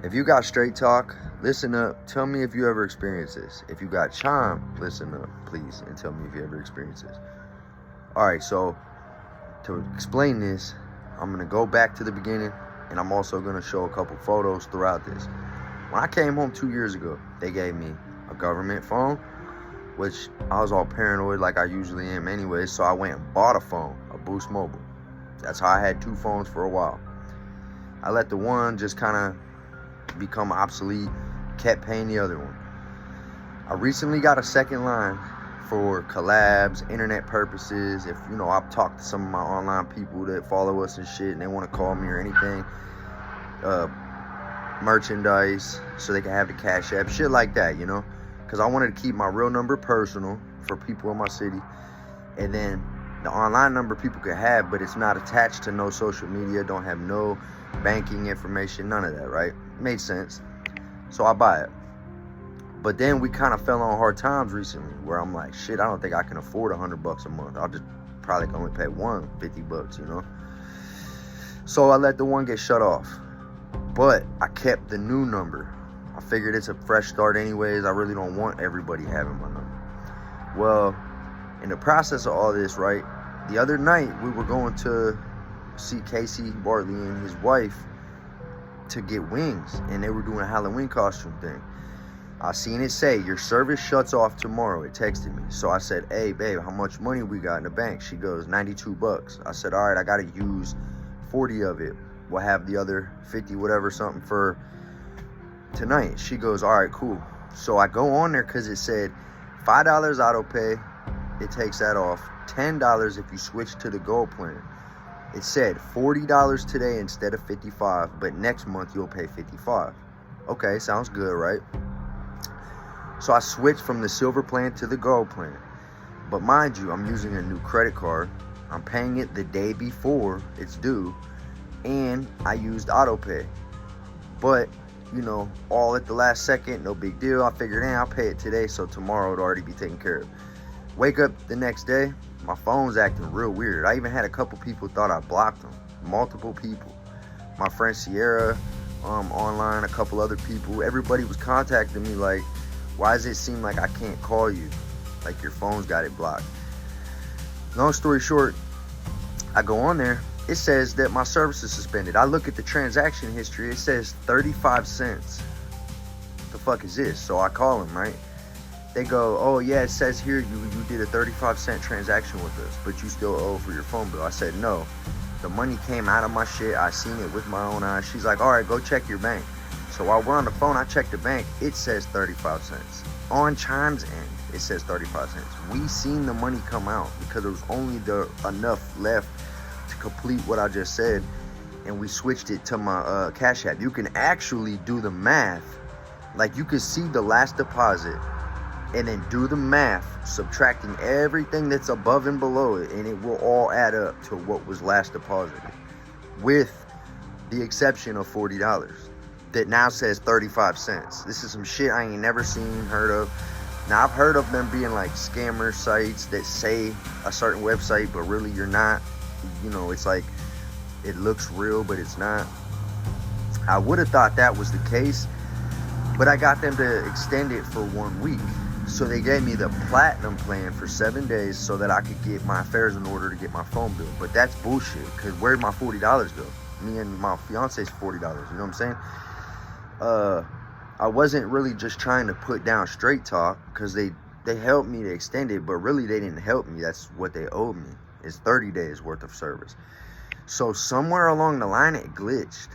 If you got Straight Talk, listen up. Tell me if you ever experienced this. If you got Chime, listen up, please, and tell me if you ever experienced this. Alright, so to explain this, I'm going to go back to the beginning, and I'm also going to show a couple photos throughout this. When I came home 2 years ago, they gave me a government phone, which I was all paranoid like I usually am anyway, so I went and bought a phone, a Boost Mobile. That's how I had two phones for a while. I let the one just kind of become obsolete, kept paying the other one. I recently got a second line for collabs, internet purposes. If, I've talked to some of my online people that follow us and shit, and they want to call me or anything. Merchandise, so they can have the Cash App, shit like that, because I wanted to keep my real number personal for people in my city, and then the online number people could have, but it's not attached to no social media, don't have no banking information, none of that, right? Made sense. So I buy it. But then we kind of fell on hard times recently, where I'm like, shit, I don't think I can afford $100 a month. I'll just probably can only pay $50, So I let the one get shut off. But I kept the new number. I figured it's a fresh start anyways. I really don't want everybody having my number. Well, in the process of all this, right, the other night we were going to see Casey Bartley and his wife to get wings, and they were doing a Halloween costume thing. I seen it say, your service shuts off tomorrow. It texted me. So I said, hey, babe, how much money we got in the bank? She goes, $92. I said, all right, I got to use 40 of it. We'll have the other 50, whatever, something for tonight. She goes, all right, cool. So I go on there because it said $5 auto pay. It takes that off. $10 if you switch to the gold plan. It said $40 today instead of $55, but next month you'll pay $55. Okay, sounds good, right? So I switched from the silver plan to the gold plan. But mind you, I'm using a new credit card. I'm paying it the day before it's due. And I used auto pay. But, all at the last second, no big deal. I figured, I'll pay it today, so tomorrow it'll already be taken care of. Wake up the next day, my phone's acting real weird. I even had a couple people thought I blocked them. Multiple people. My friend Sierra, online, a couple other people. Everybody was contacting me like, why does it seem like I can't call you? Like your phone's got it blocked. Long story short, I go on there. It says that my service is suspended. I look at the transaction history. It says 35 cents. What the fuck is this? So I call them, right? They go, oh yeah, it says here you did a 35-cent transaction with us, but you still owe for your phone bill. I said, no. The money came out of my shit. I seen it with my own eyes. She's like, all right, go check your bank. So while we're on the phone, I checked the bank. It says 35 cents. On Chime's end, it says 35 cents. We seen the money come out because there was only enough left to complete what I just said, and we switched it to my Cash App. You can actually do the math. Like, you can see the last deposit and then do the math, subtracting everything that's above and below it, and it will all add up to what was last deposited, with the exception of $40 that now says 35 cents. This is some shit I ain't never seen, heard of. Now, I've heard of them being like scammer sites that say a certain website, but really you're not. It's like, it looks real, but it's not. I would have thought that was the case, but I got them to extend it for 1 week. So they gave me the platinum plan for 7 days so that I could get my affairs in order to get my phone bill. But that's bullshit, because where'd my $40 go? Me and my fiance's $40, you know what I'm saying? I wasn't really just trying to put down Straight Talk, because they helped me to extend it, but really they didn't help me. That's what they owed me. It's 30 days worth of service. So somewhere along the line it glitched.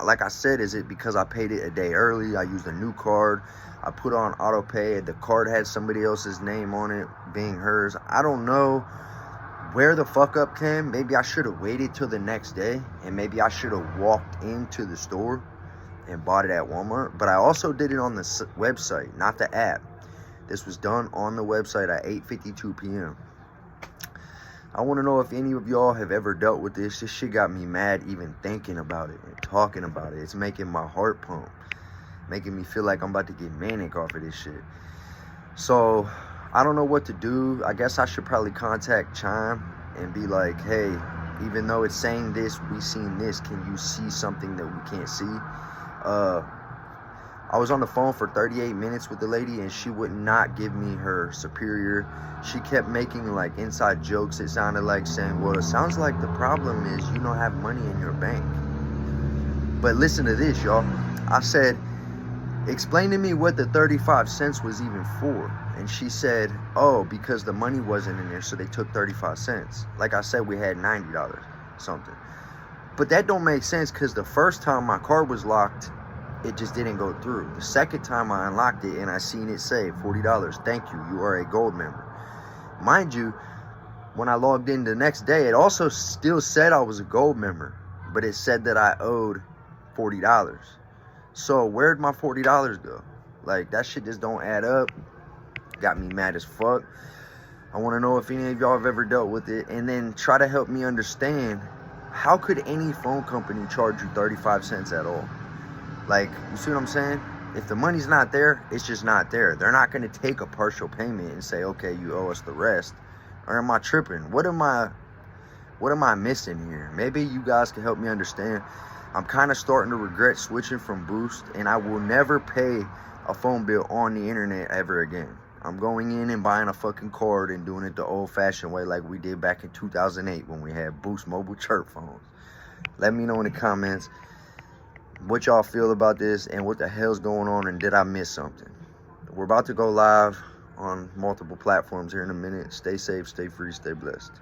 Like I said, is it because I paid it a day early? I used a new card. I put on auto pay. The card had somebody else's name on it, being hers. I don't know where the fuck up came. Maybe I should have waited till the next day, and maybe I should have walked into the store and bought it at Walmart. But I also did it on the website, not the app. This was done on the website at 8:52 p.m. I want to know if any of y'all have ever dealt with this. This shit got me mad even thinking about it and talking about it. It's making my heart pump, making me feel like I'm about to get manic off of this shit. So I don't know what to do. I guess I should probably contact Chime and be like, hey, even though it's saying this, we seen this, can you see something that we can't see? I was on the phone for 38 minutes with the lady, and she would not give me her superior. She kept making like inside jokes. It sounded like saying, well, it sounds like the problem is you don't have money in your bank. But listen to this, y'all. I said, explain to me what the 35 cents was even for. And she said, oh, because the money wasn't in there, so they took 35 cents. Like I said, we had $90 something. But that don't make sense, because the first time my card was locked, it just didn't go through. The second time I unlocked it and I seen it say $40. Thank you. You are a gold member. Mind you, when I logged in the next day, it also still said I was a gold member, but it said that I owed $40. So where'd my $40 go? Like, that shit just don't add up. Got me mad as fuck. I want to know if any of y'all have ever dealt with it, and then try to help me understand, how could any phone company charge you 35 cents at all? Like, you see what I'm saying? If the money's not there, it's just not there. They're not going to take a partial payment and say, okay, you owe us the rest. Or am I tripping? What am I missing here? Maybe you guys can help me understand. I'm kind of starting to regret switching from Boost, and I will never pay a phone bill on the internet ever again. I'm going in and buying a fucking card and doing it the old-fashioned way, like we did back in 2008 when we had Boost mobile chirp phones. Let me know in the comments what y'all feel about this and what the hell's going on, and did I miss something? We're about to go live on multiple platforms here in a minute. Stay safe, stay free, stay blessed.